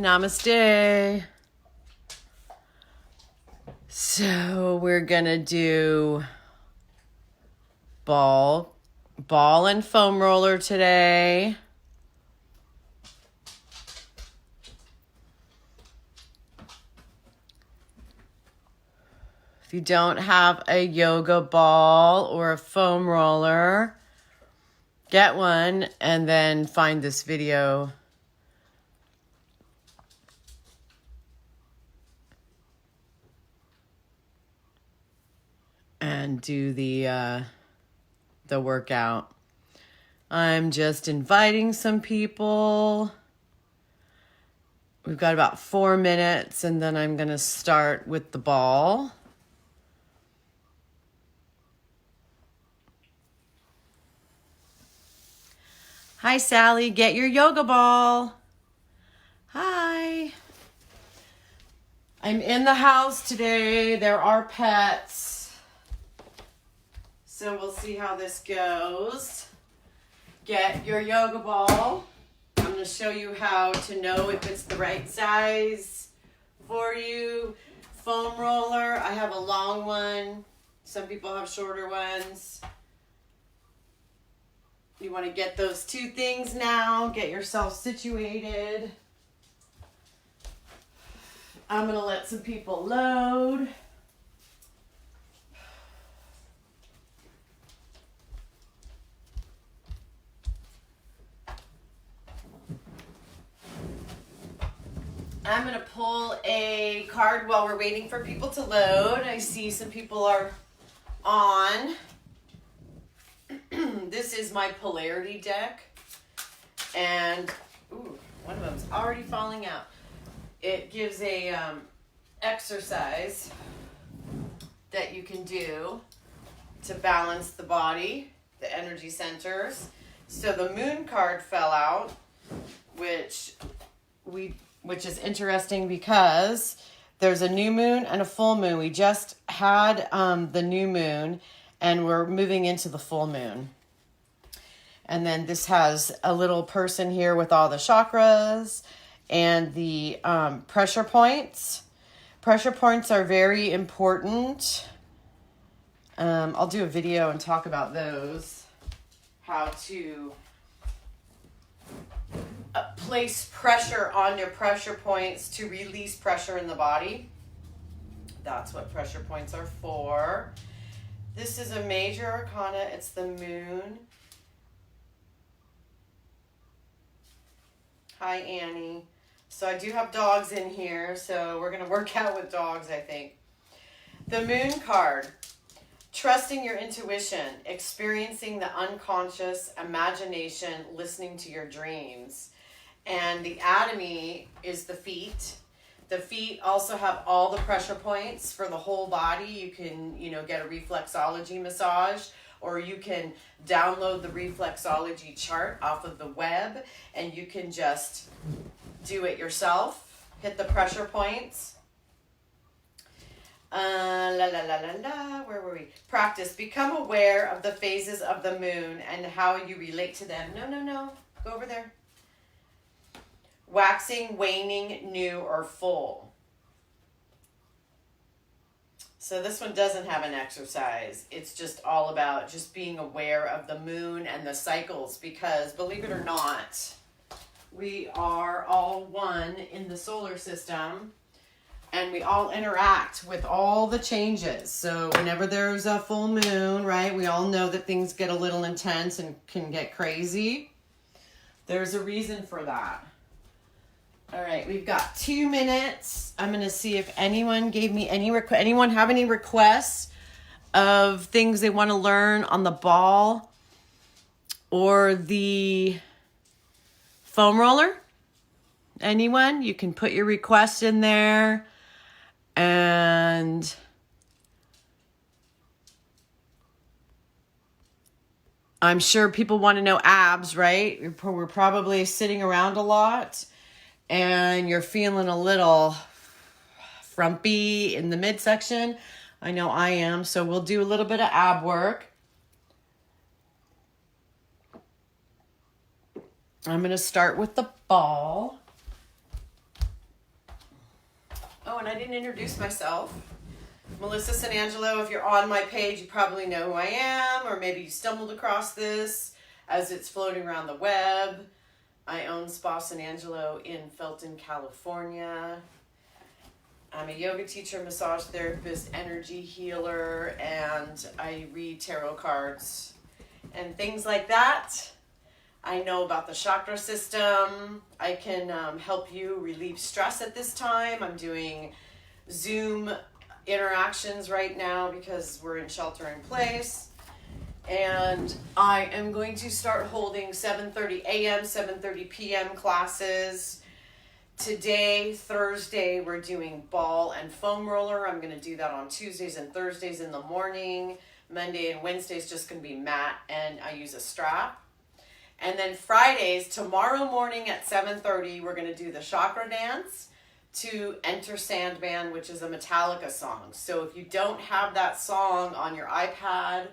Namaste. So we're gonna do ball and foam roller today. If you don't have a yoga ball or a foam roller, get one and then find this video. And do the workout. I'm just inviting some people. We've got about 4 minutes and then I'm gonna start with the ball. Hi, Sally. Get your yoga ball. Hi. I'm in the house today. There are pets. So we'll see how this goes. Get your yoga ball. I'm going to show you how to know if it's the right size for you. Foam roller. I have a long one. Some people have shorter ones. You want to get those two things now. Get yourself situated. I'm going to let some people load. I'm going to pull a card while we're waiting for people to load. I see some people are on. This is my polarity deck, and one of them's already falling out. It gives a exercise that you can do to balance the body, the energy centers. So the moon card fell out, which is interesting because there's a new moon and a full moon. We just had the new moon, and we're moving into the full moon. And then this has a little person here with all the chakras and the pressure points. Pressure points are very important. I'll do a video and talk about those. How to place pressure on your pressure points to release pressure in the body. That's what pressure points are for. This is a major arcana. It's the moon. Hi, Annie. So I do have dogs in here, so we're going to work out with dogs, I think. The moon card. Trusting your intuition, experiencing the unconscious, imagination, listening to your dreams. And the atomy is the feet. The feet also have all the pressure points for the whole body. You can, get a reflexology massage, or you can download the reflexology chart off of the web, and you can just do it yourself. Hit the pressure points. Where were we? Practice. Become aware of the phases of the moon and how you relate to them. No. Go over there. Waxing, waning, new, or full. So this one doesn't have an exercise. It's just all about just being aware of the moon and the cycles, because believe it or not, we are all one in the solar system, and we all interact with all the changes. So whenever there's a full moon, right, we all know that things get a little intense and can get crazy. There's a reason for that. All right, we've got 2 minutes. I'm going to see if anyone gave me anyone have any requests of things they want to learn on the ball or the foam roller. Anyone? You can put your request in there. And I'm sure people want to know abs, right? We're probably sitting around a lot and you're feeling a little frumpy in the midsection. I know I am. So we'll do a little bit of ab work. I'm going to start with the ball. Oh, and I didn't introduce myself. Melissa San Angelo. If you're on my page, you probably know who I am, or maybe you stumbled across this as it's floating around the web. I own Spa San Angelo in Felton, California. I'm a yoga teacher, massage therapist, energy healer, and I read tarot cards and things like that. I know about the chakra system. I can help you relieve stress at this time. I'm doing Zoom interactions right now because we're in shelter in place. And I am going to start holding 7:30 a.m., 7:30 p.m. classes. Today, Thursday, we're doing ball and foam roller. I'm going to do that on Tuesdays and Thursdays in the morning. Monday and Wednesday is just going to be mat, and I use a strap. And then Fridays, tomorrow morning at 7:30, we're going to do the chakra dance to Enter Sandman, which is a Metallica song. So if you don't have that song on your iPad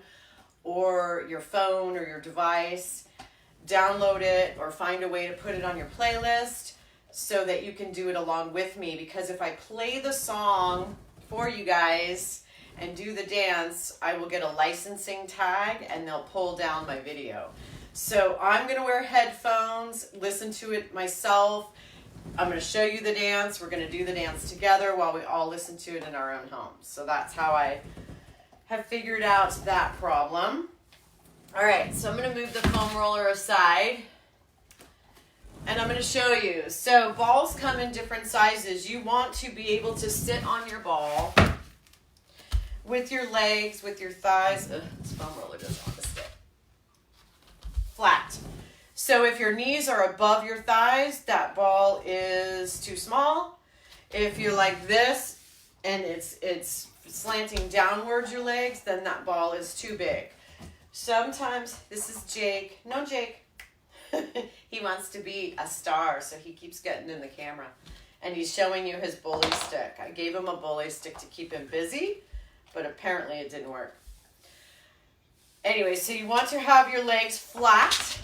or your phone or your device, download it or find a way to put it on your playlist so that you can do it along with me. Because if I play the song for you guys and do the dance, I will get a licensing tag and they'll pull down my video. So I'm going to wear headphones, listen to it myself. I'm going to show you the dance. We're going to do the dance together while we all listen to it in our own homes. So that's how I have figured out that problem. All right, so I'm going to move the foam roller aside. And I'm going to show you. So balls come in different sizes. You want to be able to sit on your ball with your legs, with your thighs. This foam roller doesn't want to sit. Flat. So if your knees are above your thighs, that ball is too small. If you're like this and it's slanting downwards your legs, then that ball is too big. Sometimes, this is Jake. No, Jake. He wants to be a star, so he keeps getting in the camera. And he's showing you his bully stick. I gave him a bully stick to keep him busy, but apparently it didn't work. Anyway, so you want to have your legs flat.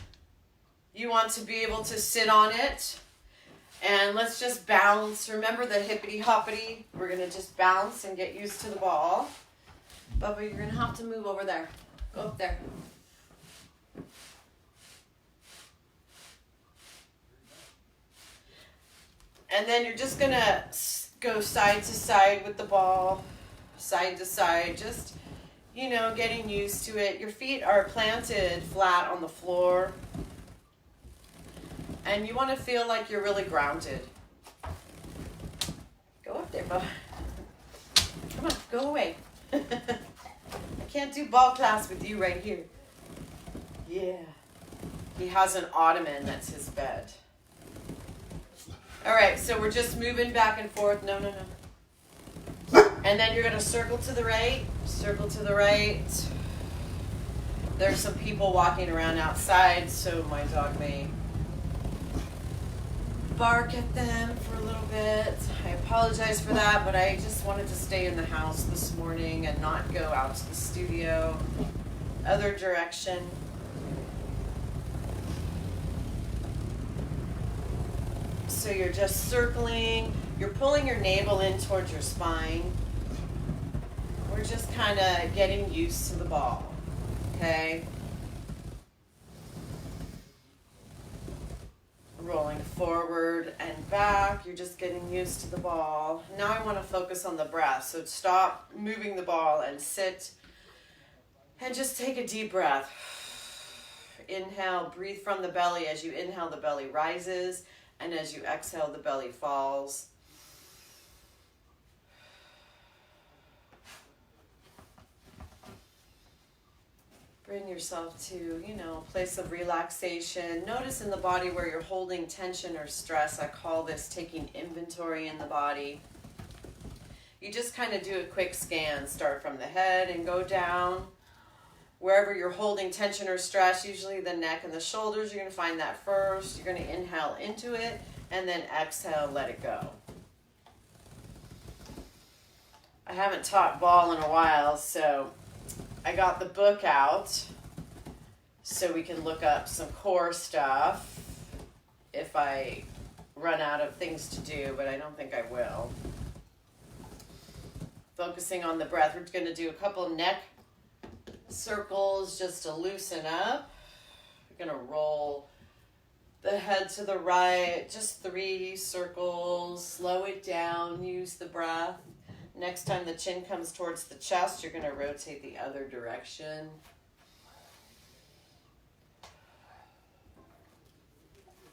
You want to be able to sit on it. And let's just bounce. Remember the hippity hoppity? We're going to just bounce and get used to the ball. Bubba, you're going to have to move over there. Go up there. And then you're just going to go side to side with the ball. Side to side. Just, you know, getting used to it. Your feet are planted flat on the floor. And you want to feel like you're really grounded. Go up there, Bubba. Come on, go away. I can't do ball class with you right here. Yeah. He has an ottoman that's his bed. All right, so we're just moving back and forth. No. And then you're going to circle to the right. Circle to the right. There's some people walking around outside, so my dog may bark at them for a little bit. I apologize for that, but I just wanted to stay in the house this morning and not go out to the studio. Other direction. So you're just circling. You're pulling your navel in towards your spine. We're just kind of getting used to the ball. Okay? Rolling forward and back. You're just getting used to the ball. Now I want to focus on the breath. So stop moving the ball and sit and just take a deep breath. Inhale, breathe from the belly. As you inhale, the belly rises, and as you exhale, the belly falls. Bring yourself to, a place of relaxation. Notice in the body where you're holding tension or stress. I call this taking inventory in the body. You just kind of do a quick scan. Start from the head and go down. Wherever you're holding tension or stress, usually the neck and the shoulders, you're going to find that first. You're going to inhale into it and then exhale, let it go. I haven't taught ball in a while, so I got the book out so we can look up some core stuff if I run out of things to do, but I don't think I will. Focusing on the breath. We're going to do a couple neck circles just to loosen up. We're going to roll the head to the right, just 3 circles. Slow it down, use the breath. Next time the chin comes towards the chest, you're going to rotate the other direction.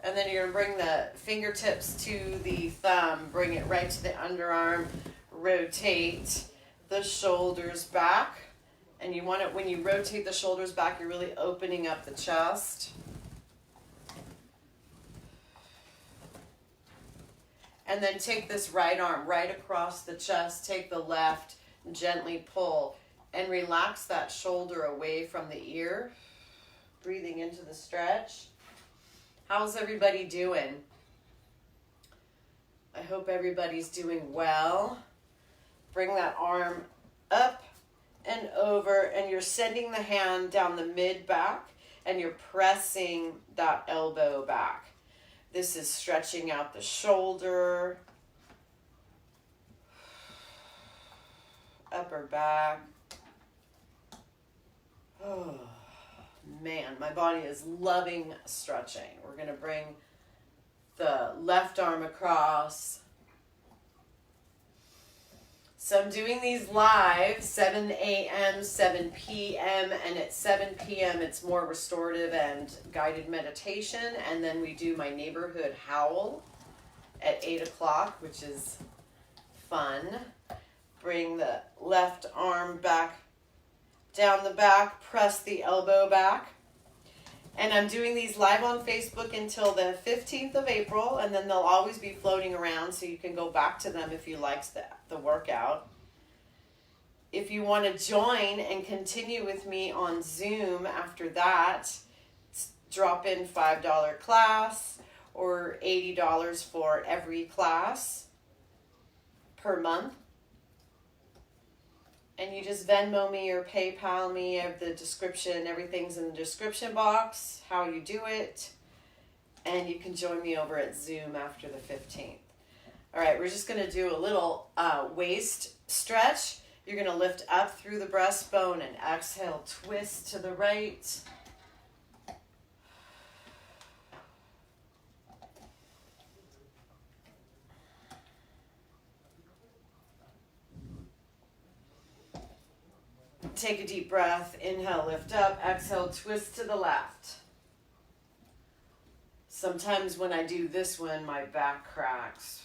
And then you're going to bring the fingertips to the thumb, bring it right to the underarm, rotate the shoulders back. And you want it, when you rotate the shoulders back, you're really opening up the chest. And then take this right arm right across the chest, take the left, gently pull, and relax that shoulder away from the ear. Breathing into the stretch. How's everybody doing? I hope everybody's doing well. Bring that arm up and over, and you're sending the hand down the mid back, and you're pressing that elbow back. This is stretching out the shoulder, upper back. Oh, man, my body is loving stretching. We're going to bring the left arm across. So I'm doing these live, 7 a.m., 7 p.m., and at 7 p.m. it's more restorative and guided meditation, and then we do my neighborhood howl at 8 o'clock, which is fun. Bring the left arm back, down the back, press the elbow back. And I'm doing these live on Facebook until the 15th of April, and then they'll always be floating around, so you can go back to them if you liked the workout. If you want to join and continue with me on Zoom after that, drop in $5 class or $80 for every class per month. And you just Venmo me or PayPal me. I have the description. Everything's in the description box, how you do it. And you can join me over at Zoom after the 15th. All right, we're just going to do a little waist stretch. You're going to lift up through the breastbone and exhale, twist to the right. Take a deep breath. Inhale, lift up. Exhale, twist to the left. Sometimes when I do this one, my back cracks.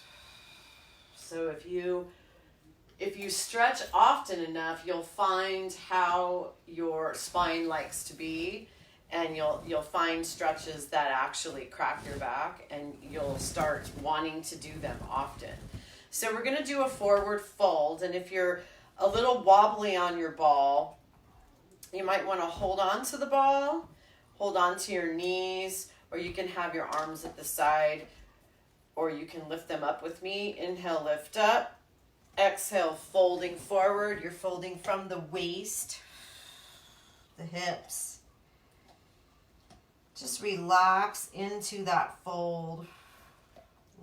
So if you stretch often enough, you'll find how your spine likes to be, and you'll find stretches that actually crack your back, and you'll start wanting to do them often. So we're going to do a forward fold, and if you're a little wobbly on your ball, you might want to hold on to the ball, hold on to your knees, or you can have your arms at the side, or you can lift them up with me. Inhale, lift up. Exhale, folding forward. You're folding from the waist, the hips. Just relax into that fold.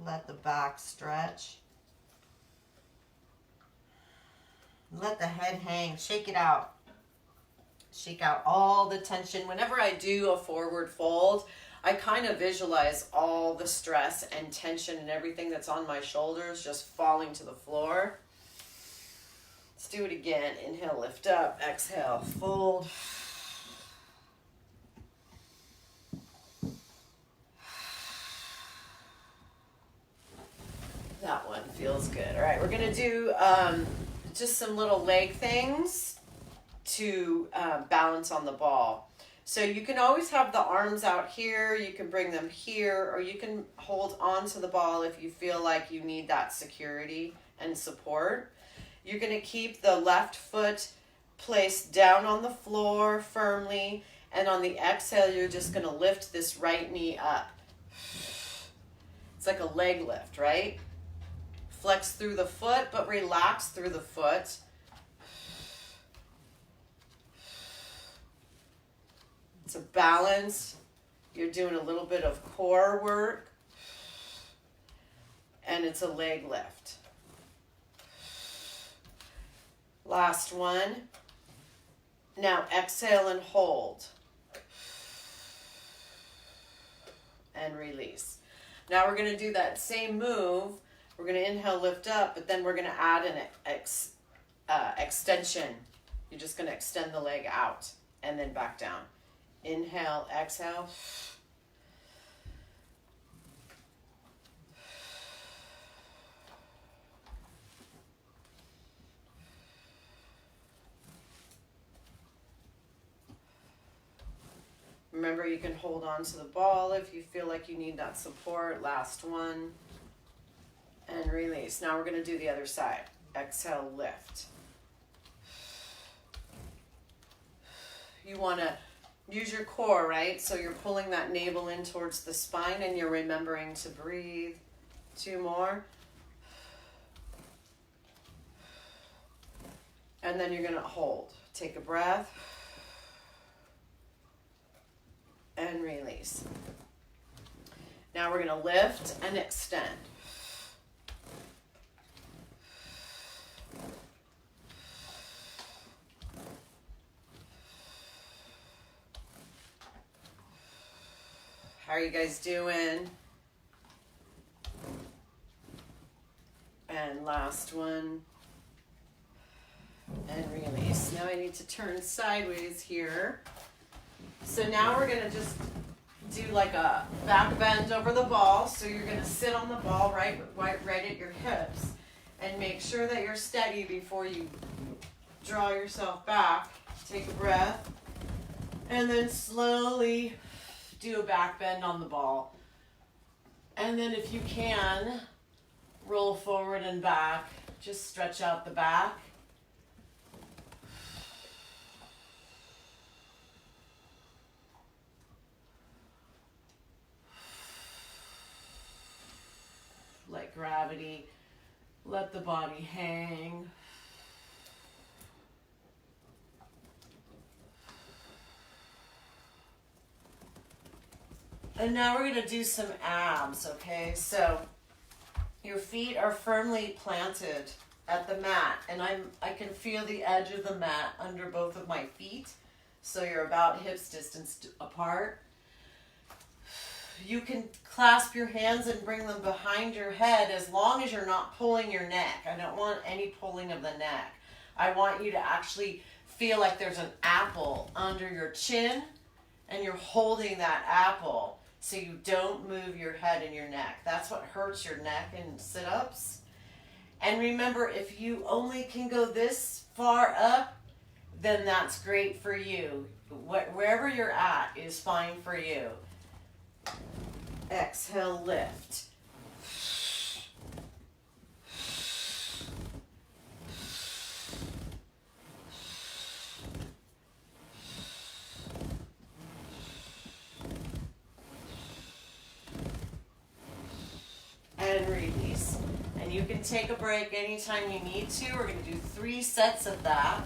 Let the back stretch. Let the head hang. Shake it out. Shake out all the tension. Whenever I do a forward fold, I kind of visualize all the stress and tension and everything that's on my shoulders just falling to the floor. Let's do it again. Inhale, lift up. Exhale, fold. That one feels good. All right, we're going to do just some little leg things to balance on the ball. So you can always have the arms out here, you can bring them here, or you can hold on to the ball if you feel like you need that security and support. You're going to keep the left foot placed down on the floor firmly, and on the exhale, you're just going to lift this right knee up. It's like a leg lift, right? Flex through the foot, but relax through the foot. It's a balance. You're doing a little bit of core work, and it's a leg lift. Last one. Now exhale and hold. And release. Now we're going to do that same move. We're going to inhale, lift up, but then we're going to add an extension. You're just going to extend the leg out and then back down. Inhale, exhale. Remember, you can hold on to the ball if you feel like you need that support. Last one. And release. Now we're going to do the other side. Exhale, lift. You want to use your core, right? So you're pulling that navel in towards the spine and you're remembering to breathe. 2 more. And then you're going to hold. Take a breath. And release. Now we're going to lift and extend. How are you guys doing? And last one. And release. Now I need to turn sideways here. So now we're going to just do like a back bend over the ball. So you're going to sit on the ball right at your hips and make sure that you're steady before you draw yourself back. Take a breath and then slowly do a back bend on the ball. And then if you can, roll forward and back. Just stretch out the back. Like gravity, let the body hang. And now we're going to do some abs, okay? So your feet are firmly planted at the mat, and I can feel the edge of the mat under both of my feet. So you're about hips distance apart. You can clasp your hands and bring them behind your head as long as you're not pulling your neck. I don't want any pulling of the neck. I want you to actually feel like there's an apple under your chin and you're holding that apple so you don't move your head and your neck. That's what hurts your neck in sit-ups. And remember, if you only can go this far up, then that's great for you. Wherever you're at is fine for you. Exhale, lift. And release. And you can take a break anytime you need to. We're going to do 3 sets of that.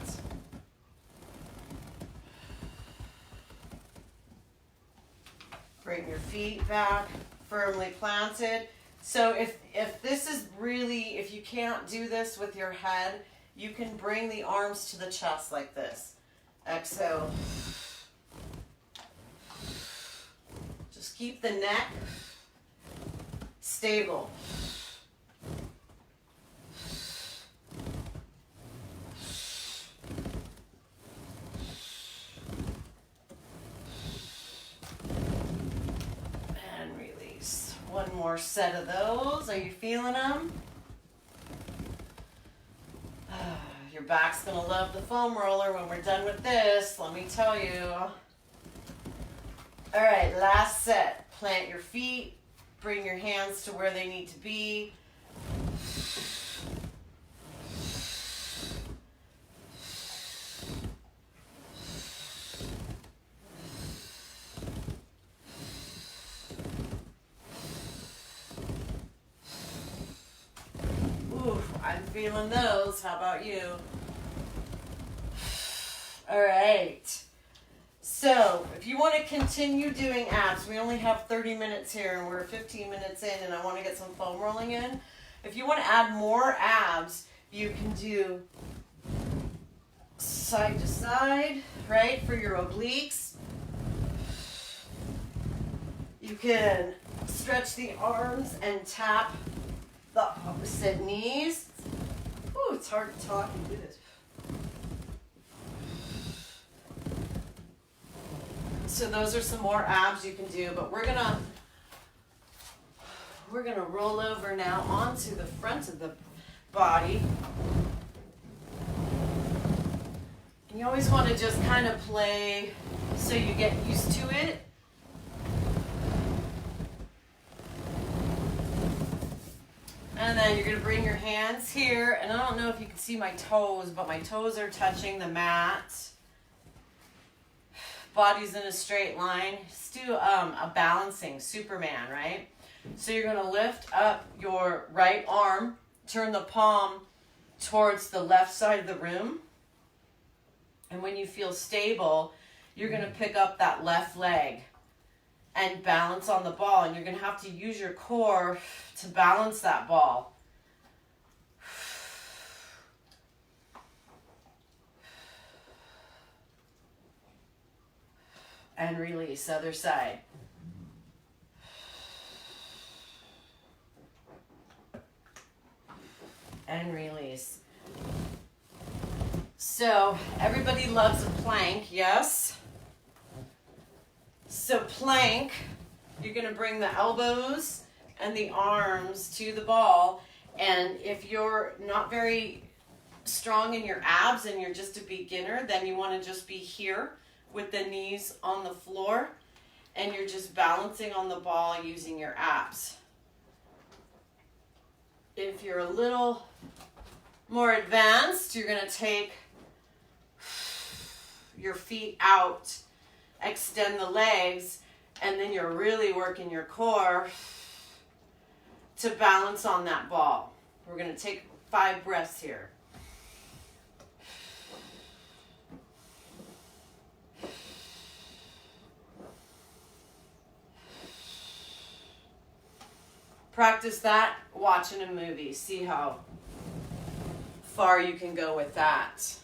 Bring your feet back, firmly planted. So if this is really, if you can't do this with your head, you can bring the arms to the chest like this. Exhale. Just keep the neck stable. One more set of those. Are you feeling them? Your back's going to love the foam roller when we're done with this, let me tell you. All right, last set. Plant your feet. Bring your hands to where they need to be. I'm feeling those. How about you? All right. So if you want to continue doing abs, we only have 30 minutes here and we're 15 minutes in and I want to get some foam rolling in. If you want to add more abs, you can do side to side, right, for your obliques. You can stretch the arms and tap the opposite knees. Ooh, it's hard to talk and do this. So those are some more abs you can do, but we're gonna roll over now onto the front of the body. And you always want to just kind of play so you get used to it. And then you're going to bring your hands here, and I don't know if you can see my toes, but my toes are touching the mat. Body's in a straight line. Just do a balancing Superman, right? So you're going to lift up your right arm, turn the palm towards the left side of the room. And when you feel stable, you're going to pick up that left leg and balance on the ball. And you're going to have to use your core to balance that ball. And release, other side. And release. So everybody loves a plank, yes? So plank, you're going to bring the elbows and the arms to the ball. And if you're not very strong in your abs and you're just a beginner, then you want to just be here with the knees on the floor. And you're just balancing on the ball using your abs. If you're a little more advanced, you're going to take your feet out, extend the legs, and then you're really working your core to balance on that ball. We're going to take 5 breaths here. Practice that watching a movie. See how far you can go with that.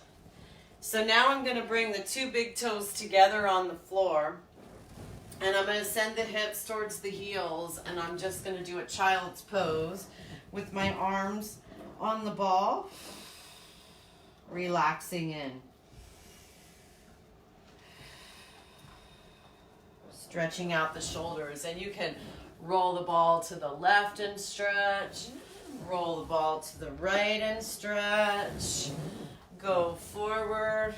So now I'm going to bring the 2 big toes together on the floor. And I'm going to send the hips towards the heels. And I'm just going to do a child's pose with my arms on the ball. Relaxing in. Stretching out the shoulders. And you can roll the ball to the left and stretch. Roll the ball to the right and stretch. Go forward.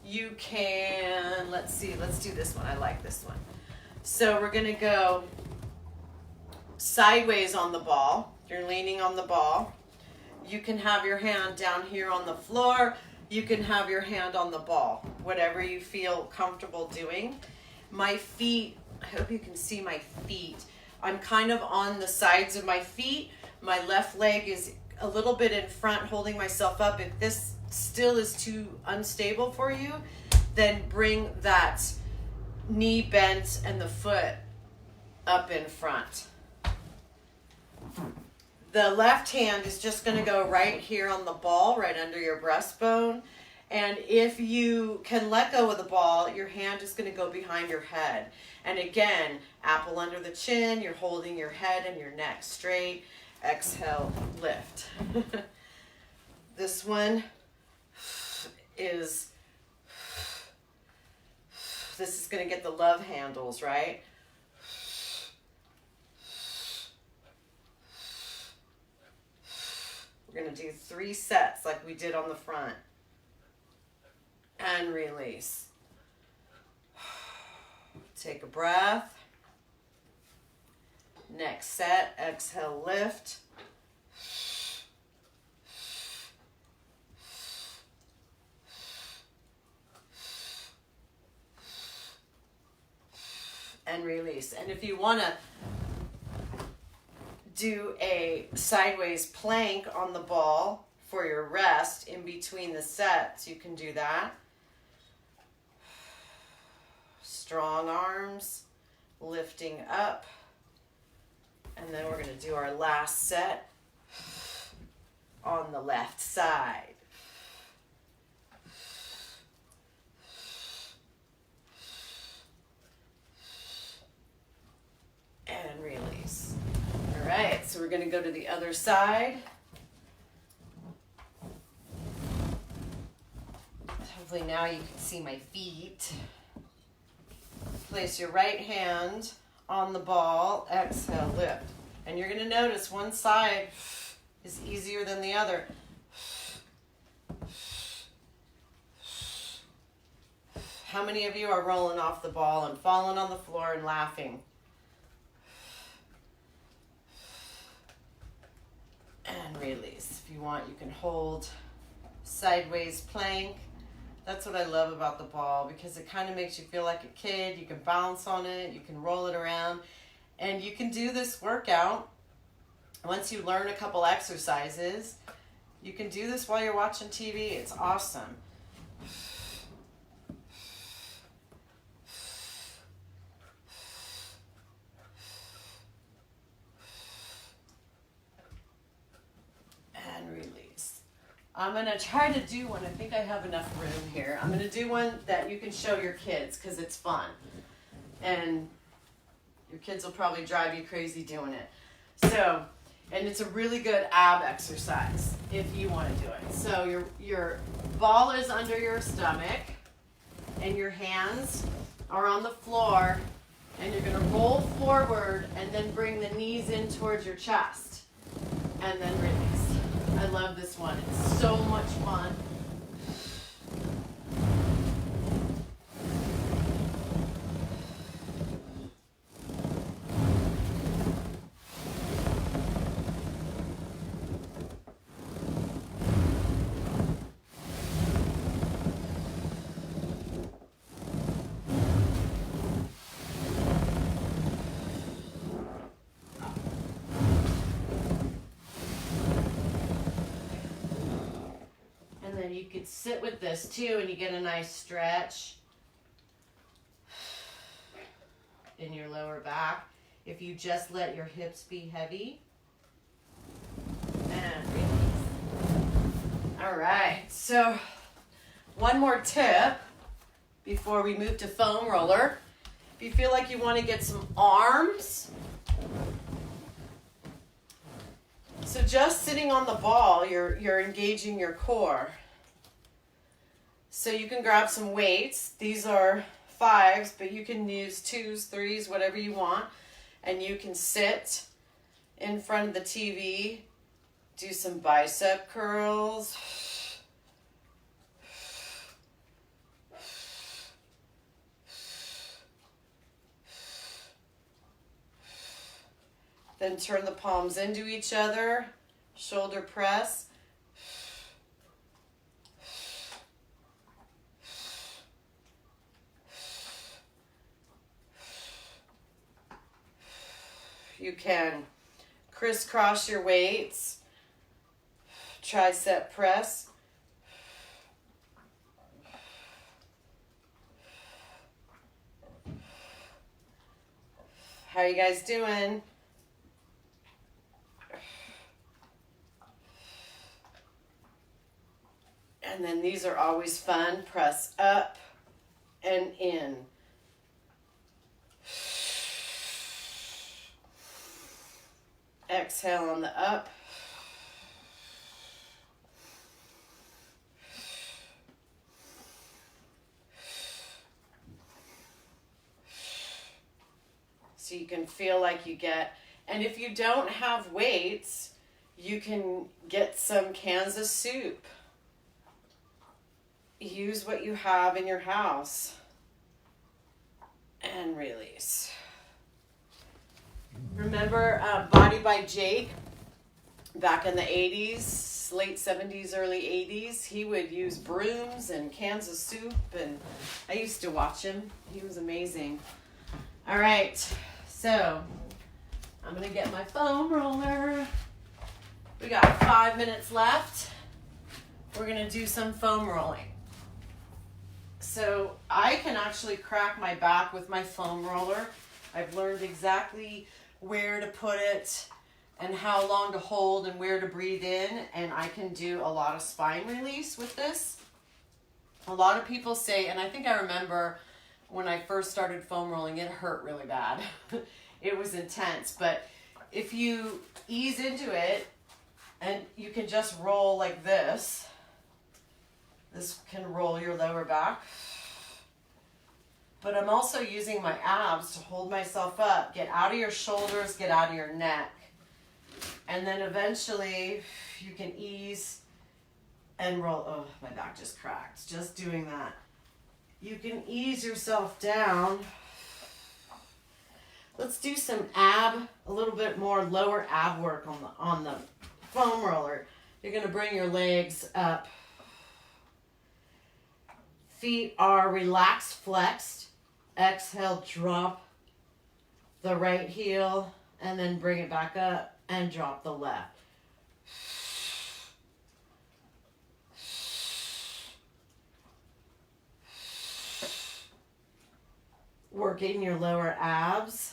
You can, let's do this one. I like this one. So we're going to go sideways on the ball. You're leaning on the ball. You can have your hand down here on the floor. You can have your hand on the ball, whatever you feel comfortable doing. My feet, I hope you can see my feet. I'm kind of on the sides of my feet. My left leg is a little bit in front, holding myself up. If this still is too unstable for you, then bring that knee bent and the foot up in front. The left hand is just going to go right here on the ball, right under your breastbone. And if you can let go of the ball, your hand is going to go behind your head. And again, apple under the chin, you're holding your head and your neck straight. Exhale, lift. This one is, this is going to get the love handles, right? We're going to do 3 sets like we did on the front. And release. Take a breath. Next set, exhale, lift. And release. And if you want to do a sideways plank on the ball for your rest in between the sets, you can do that. Strong arms, lifting up, and then we're going to do our last set on the left side. And release. All right, so we're going to go to the other side. Hopefully now you can see my feet. Place your right hand on the ball, exhale, lift. And you're going to notice one side is easier than the other. How many of you are rolling off the ball and falling on the floor and laughing? And release. If you want, you can hold sideways plank. That's what I love about the ball, because it kind of makes you feel like a kid. You can bounce on it, you can roll it around, and you can do this workout. Once you learn a couple exercises, you can do this while you're watching TV. It's awesome. And release. I'm going to try to do one. I think I have enough room here. I'm going to do one that you can show your kids because it's fun. And your kids will probably drive you crazy doing it. So, and it's a really good ab exercise if you want to do it. So your ball is under your stomach and your hands are on the floor, and you're going to roll forward and then bring the knees in towards your chest and then release. I love this one. It's so much fun. You could sit with this too, and you get a nice stretch in your lower back if you just let your hips be heavy. And release. All right, so one more tip before we move to foam roller. If you feel like you want to get some arms, so just sitting on the ball, you're engaging your core. So you can grab some weights. These are 5s, but you can use 2s, 3s, whatever you want. And you can sit in front of the TV, do some bicep curls. Then turn the palms into each other, shoulder press. You can crisscross your weights, tricep press. How are you guys doing? And then these are always fun. Press up and in. Exhale on the up. So you can feel like you get, and if you don't have weights, you can get some cans of soup. Use what you have in your house. And release. Remember Body by Jake back in the 80s, late 70s, early 80s? He would use brooms and cans of soup, and I used to watch him. He was amazing. All right, so I'm going to get my foam roller. We got 5 minutes left. We're going to do some foam rolling. So I can actually crack my back with my foam roller. I've learned exactly where to put it and how long to hold and where to breathe in. And I can do a lot of spine release with this. A lot of people say, and I think I remember when I first started foam rolling, it hurt really bad. It was intense. But if you ease into it, and you can just roll like this. This can roll your lower back. But I'm also using my abs to hold myself up. Get out of your shoulders, get out of your neck. And then eventually you can ease and roll. Oh, my back just cracked. Just doing that. You can ease yourself down. Let's do some a little bit more lower ab work on the foam roller. You're going to bring your legs up. Feet are relaxed, flexed. Exhale, drop the right heel and then bring it back up and drop the left. Working your lower abs.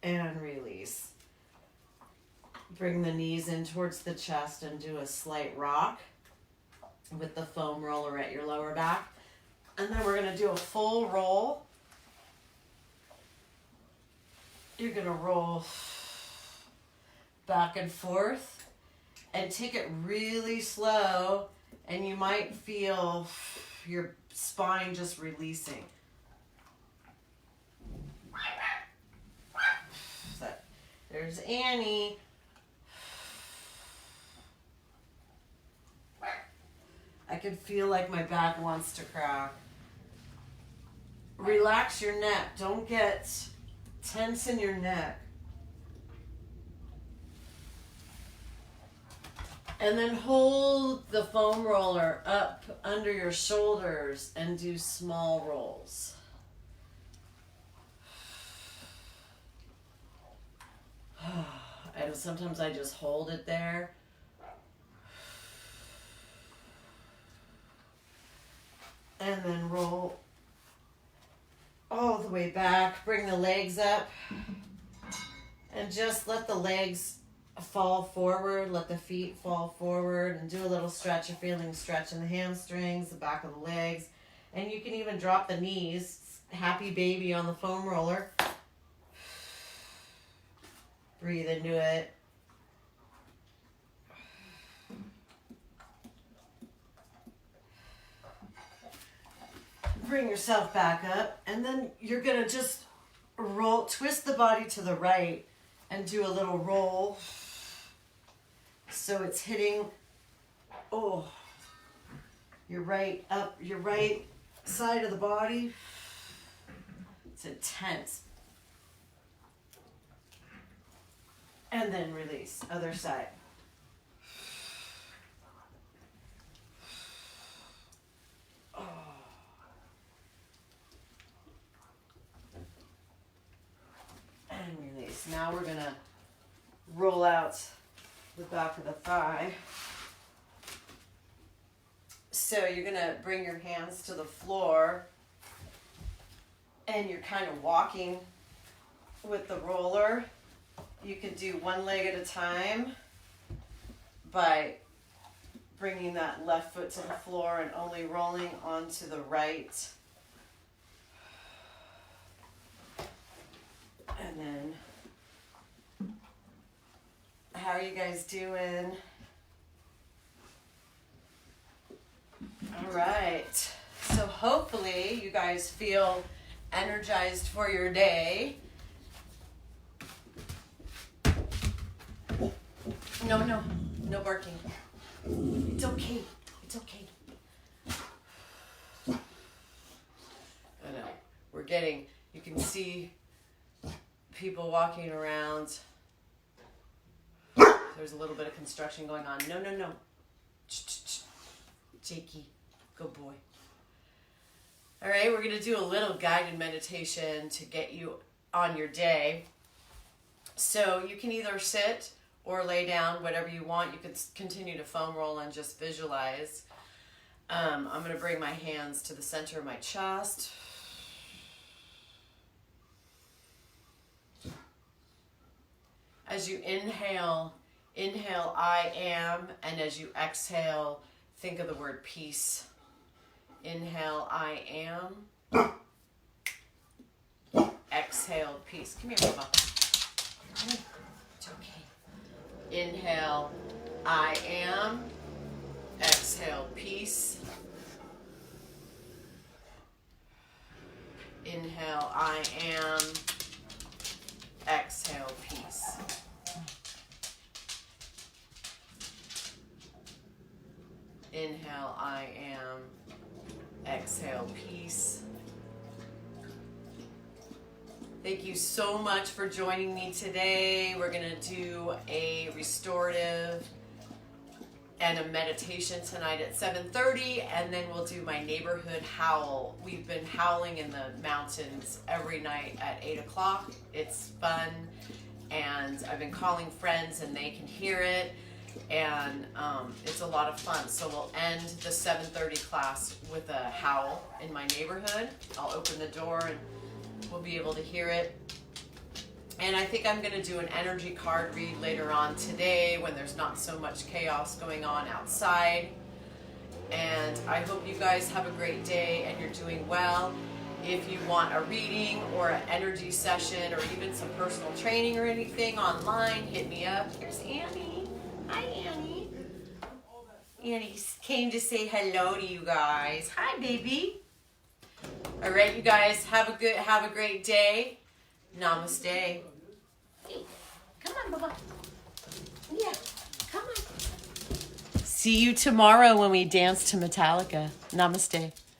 And release. Bring the knees in towards the chest and do a slight rock with the foam roller at your lower back. And then we're going to do a full roll. You're going to roll back and forth and take it really slow, and you might feel your spine just releasing. There's Annie. I can feel like my back wants to crack. Relax your neck. Don't get tense in your neck. And then hold the foam roller up under your shoulders and do small rolls. And sometimes I just hold it there. And then roll all the way back. Bring the legs up. And just let the legs fall forward. Let the feet fall forward. And do a little stretch. You're feeling stretch in the hamstrings, the back of the legs. And you can even drop the knees. Happy baby on the foam roller. Breathe into it. Bring yourself back up, and then you're gonna just roll, twist the body to the right and do a little roll. So it's hitting, your right side of the body. It's intense. And then release, other side. And release. Now we're gonna roll out the back of the thigh. So you're gonna bring your hands to the floor and you're kind of walking with the roller. You can do one leg at a time by bringing that left foot to the floor and only rolling onto the right. And then, how are you guys doing? All right. So hopefully you guys feel energized for your day. No barking. It's okay. It's okay. I know. We're getting, you can see people walking around. There's a little bit of construction going on. No. Jakey, good boy. All right, we're going to do a little guided meditation to get you on your day. So you can either sit or lay down, whatever you want. You could continue to foam roll and just visualize. I'm going to bring my hands to the center of my chest. as you inhale, I am, and as you exhale, think of the word peace. Inhale, I am. Exhale, peace. Come here, Bubba. It's okay. Inhale, I am. Exhale, peace. Inhale, I am. Exhale, peace. Inhale, I am. Exhale, peace. Thank you so much for joining me today. We're going to do a restorative and a meditation tonight at 7:30, and then we'll do my neighborhood howl. We've been howling in the mountains every night at 8 o'clock. It's fun, and I've been calling friends and they can hear it, and it's a lot of fun. So we'll end the 7:30 class with a howl in my neighborhood. I'll open the door and we'll be able to hear it. And I think I'm going to do an energy card read later on today when there's not so much chaos going on outside. And I hope you guys have a great day and you're doing well. If you want a reading or an energy session or even some personal training or anything online, hit me up. Here's Annie. Hi, Annie. Annie came to say hello to you guys. Hi, baby. All right, you guys, have a great day. Namaste. Hey, come on, Bubba. Yeah, come on. See you tomorrow when we dance to Metallica. Namaste.